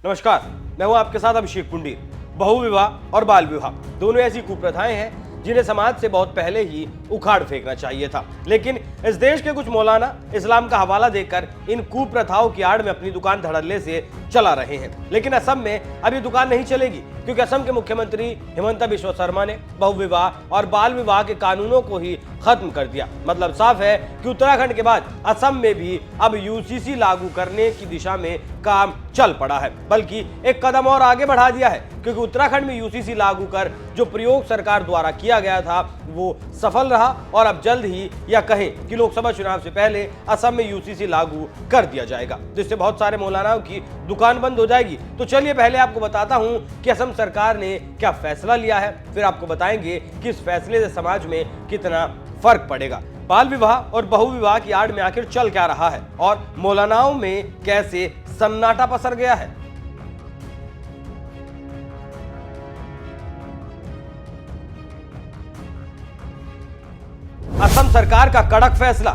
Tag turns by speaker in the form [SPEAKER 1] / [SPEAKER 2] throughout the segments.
[SPEAKER 1] नमस्कार, मैं हूं आपके साथ अभिषेक पुंडीर। बहुविवाह और बाल विवाह दोनों ऐसी कुप्रथाएं हैं जिन्हें समाज से बहुत पहले ही उखाड़ फेंकना चाहिए था, लेकिन इस देश के कुछ मौलाना इस्लाम का हवाला देकर इन कुप्रथाओं की आड़ में अपनी दुकान धड़ल्ले से चला रहे हैं। लेकिन असम में अब ये दुकान नहीं चलेगी, क्योंकि असम के मुख्यमंत्री हिमंता बिस्वा शर्मा ने बहुविवाह और बाल विवाह के कानूनों को ही खत्म कर दिया। मतलब साफ है कि उत्तराखंड के बाद असम में भी अब यूसीसी लागू करने की दिशा में काम चल पड़ा है, बल्कि एक कदम और आगे बढ़ा दिया है, क्योंकि उत्तराखंड में यूसीसी लागू कर जो प्रयोग सरकार द्वारा किया गया था वो सफल रहा और अब जल्द ही या कहें कि लोकसभा चुनाव से पहले असम में यूसीसी लागू कर दिया जाएगा, जिससे बहुत सारे मौलानाओं की दुकान बंद हो जाएगी। तो चलिए पहले आपको बताता हूं कि असम सरकार ने क्या फैसला लिया है, फिर आपको बताएंगे कि इस फैसले से समाज में कितना फर्क पड़ेगा। बाल विवाह और बहुविवाह की आड़ में आखिर चल क्या रहा है और मौलानाओं में कैसे सन्नाटा पसर गया है। असम सरकार का कड़क फैसला।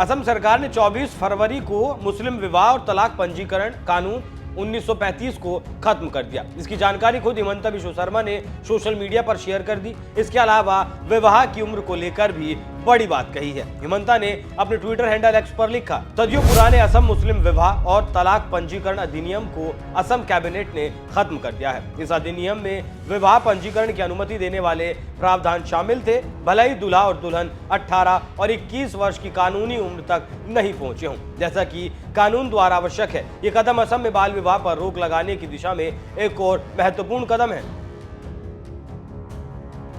[SPEAKER 1] असम सरकार ने 24 फरवरी को मुस्लिम विवाह और तलाक पंजीकरण कानून 1935 को खत्म कर दिया। इसकी जानकारी खुद हिमंता बिस्वा शर्मा ने सोशल मीडिया पर शेयर कर दी। इसके अलावा विवाह की उम्र को लेकर भी बड़ी बात कही है। हिमंता ने अपने ट्विटर हैंडल एक्स पर लिखा, सदियों पुराने असम मुस्लिम विवाह और तलाक पंजीकरण अधिनियम को असम कैबिनेट ने खत्म कर दिया है। इस अधिनियम में विवाह पंजीकरण की अनुमति देने वाले प्रावधान शामिल थे, भले ही दूल्हा और दुल्हन 18 और 21 वर्ष की कानूनी उम्र तक नहीं पहुंचे हों, जैसा कि कानून द्वारा आवश्यक है। ये कदम असम में बाल विवाह पर रोक लगाने की दिशा में एक और महत्वपूर्ण कदम है।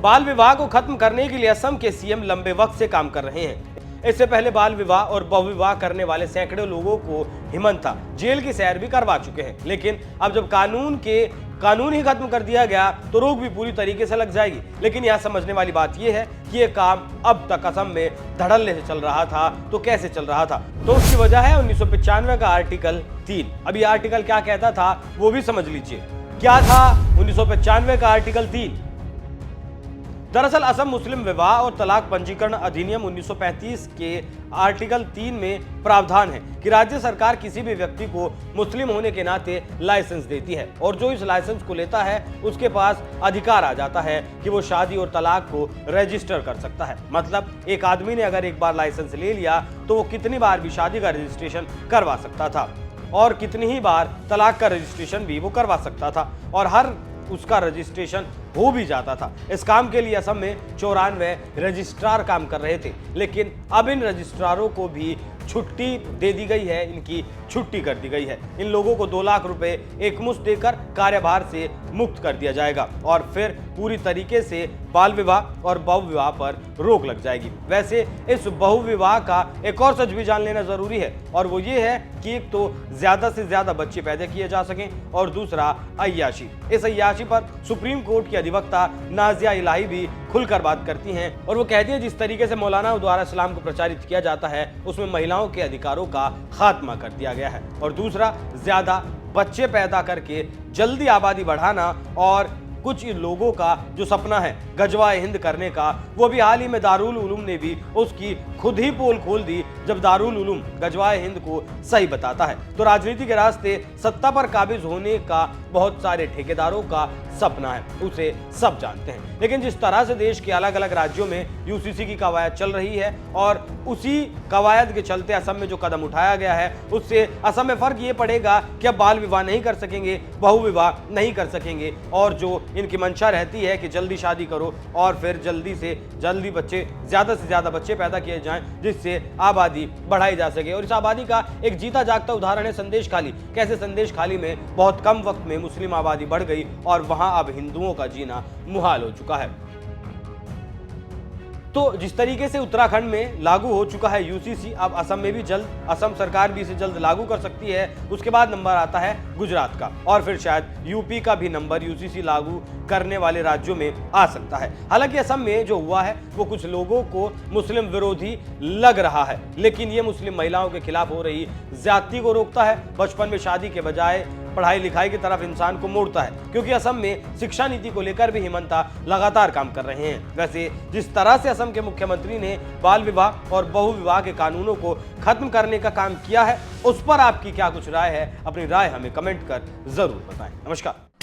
[SPEAKER 1] बाल विवाह को खत्म करने के लिए असम के सीएम लंबे वक्त से काम कर रहे हैं। इससे पहले बाल विवाह और बहुविवाह करने वाले सैकड़ों लोगों को हिमंता जेल की सैर भी करवा चुके हैं। लेकिन अब जब कानून ही खत्म कर दिया गया तो रोक भी पूरी तरीके से लग जाएगी। लेकिन यहाँ समझने वाली बात यह है कि यह काम अब तक असम में धड़ल्ले से चल रहा था, तो कैसे चल रहा था? तो उसकी वजह है 1995 का आर्टिकल 3। अब ये आर्टिकल क्या कहता था वो भी समझ लीजिए। क्या था 1995 का आर्टिकल 3? दरअसल असम मुस्लिम विवाह और तलाक पंजीकरण अधिनियम 1935 के आर्टिकल 3 में प्रावधान है कि राज्य सरकार किसी भी व्यक्ति को मुस्लिम होने के नाते लाइसेंस देती है और जो इस लाइसेंस को लेता है उसके पास अधिकार आ जाता है कि वो शादी और तलाक को रजिस्टर कर सकता है। मतलब एक आदमी ने अगर एक बार लाइसेंस ले लिया तो वो कितनी बार भी शादी का रजिस्ट्रेशन करवा सकता था और कितनी ही बार तलाक का रजिस्ट्रेशन भी वो करवा सकता था और हर उसका रजिस्ट्रेशन हो भी जाता था। इस काम के लिए असम में 94 रजिस्ट्रार काम कर रहे थे, लेकिन अब इन रजिस्ट्रारों को भी छुट्टी दे दी गई है, इनकी छुट्टी कर दी गई है। इन लोगों को 2 लाख रुपए एकमुश्त देकर कार्यभार से मुक्त कर दिया जाएगा और फिर पूरी तरीके से बाल विवाह और बहुविवाह पर रोक लग जाएगी। वैसे इस बहुविवाह का एक और सच भी जान लेना जरूरी है और वो ये है कि एक तो ज्यादा से ज्यादा बच्चे पैदा किए जा सकें और दूसरा अय्याशी। इस अय्याशी पर सुप्रीम कोर्ट की अधिवक्ता नाजिया इलाही भी खुलकर बात करती हैं और वो कहती है जिस तरीके से मौलानाओं द्वारा इस्लाम को प्रचारित किया जाता है उसमें महिलाओं के अधिकारों का खात्मा कर दिया गया है और दूसरा ज्यादा बच्चे पैदा करके जल्दी आबादी बढ़ाना और कुछ लोगों का जो सपना है गजवाए हिंद करने का, वो भी हाल ही में दारुल उलूम ने भी उसकी खुद ही पोल खोल दी, जब दारुल उलूम गजवाए हिंद को सही बताता है। तो राजनीति के रास्ते सत्ता पर काबिज होने का बहुत सारे ठेकेदारों का सपना है, उसे सब जानते हैं। लेकिन जिस तरह से देश के अलग अलग राज्यों में यूसीसी की कवायद चल रही है और उसी कवायद के चलते असम में जो कदम उठाया गया है उससे असम में फर्क ये पड़ेगा कि अब बाल विवाह नहीं कर सकेंगे, बहुविवाह नहीं कर सकेंगे और जो इनकी मंशा रहती है कि जल्दी शादी करो और फिर जल्दी से जल्दी ज्यादा से ज्यादा बच्चे पैदा किए जाएं जिससे आबादी बढ़ाई जा सके। और इस आबादी का एक जीता जागता उदाहरण है संदेश खाली। कैसे संदेश खाली में बहुत कम वक्त में मुस्लिम आबादी बढ़ गई और वहां अब हिंदुओं का जीना मुहाल हो चुका है। तो जिस तरीके से उत्तराखंड में लागू हो चुका है यूसीसी, अब असम में भी जल्द, असम सरकार भी इसे जल्द लागू कर सकती है। उसके बाद नंबर आता है गुजरात का और फिर शायद यूपी का भी नंबर यूसीसी लागू करने वाले राज्यों में आ सकता है। हालांकि असम में जो हुआ है वो कुछ लोगों को मुस्लिम विरोधी लग रहा है, लेकिन ये मुस्लिम महिलाओं के खिलाफ हो रही ज्यादती को रोकता है। बचपन में शादी के बजाय पढ़ाई लिखाई की तरफ इंसान को मोड़ता है, क्योंकि असम में शिक्षा नीति को लेकर भी हिमंता लगातार काम कर रहे हैं। वैसे जिस तरह से असम के मुख्यमंत्री ने बाल विवाह और बहु विवाह के कानूनों को खत्म करने का काम किया है, उस पर आपकी क्या कुछ राय है? अपनी राय हमें कमेंट कर जरूर बताएं। नमस्कार।